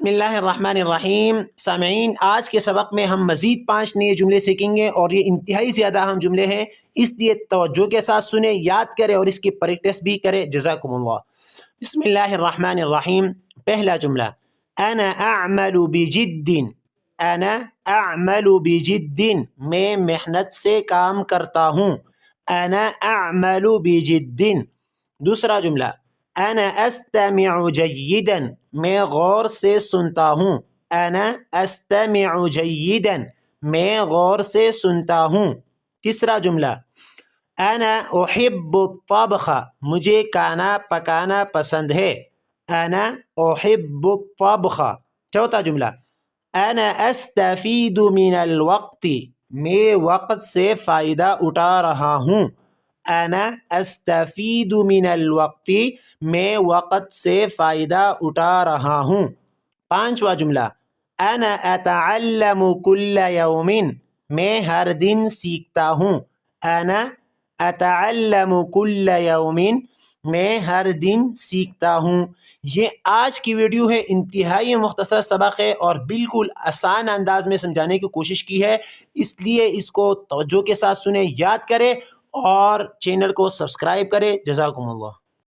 بسم اللہ الرحمن الرحیم۔ سامعین، آج کے سبق میں ہم مزید 5 نئے جملے سیکھیں گے اور یہ انتہائی زیادہ اہم جملے ہیں، اس لیے توجہ کے ساتھ سنیں، یاد کریں اور اس کی پریکٹس بھی کریں۔ جزاکم اللہ۔ بسم اللہ الرحمن الرحیم۔ پہلا جملہ، انا اعمل بجد۔ انا اعمل بجد، میں محنت سے کام کرتا ہوں۔ انا اعمل بجد۔ دوسرا جملہ، انا استمع جیدا، میں غور سے سنتا ہوں۔ انا استمع جیدا، میں غور سے سنتا ہوں۔ تیسرا جملہ، انا احب الطبخ، مجھے کھانا پکانا پسند ہے۔ انا احب الطبخ۔ چوتھا جملہ، انا استفید من الوقت، میں وقت سے فائدہ اٹھا رہا ہوں۔ انا استفید من الوقت، میں وقت سے فائدہ اٹھا رہا ہوں۔ پانچواں جملہ، انا اتعلم کل یوم، میں ہر دن سیکھتا ہوں۔ انا اتعلم کل یوم، میں ہر دن سیکھتا ہوں۔ یہ آج کی ویڈیو ہے، انتہائی مختصر سبق ہے اور بالکل آسان انداز میں سمجھانے کی کوشش کی ہے، اس لیے اس کو توجہ کے ساتھ سنیں، یاد کریں اور چینل کو سبسکرائب کریں۔ جزاکم اللہ۔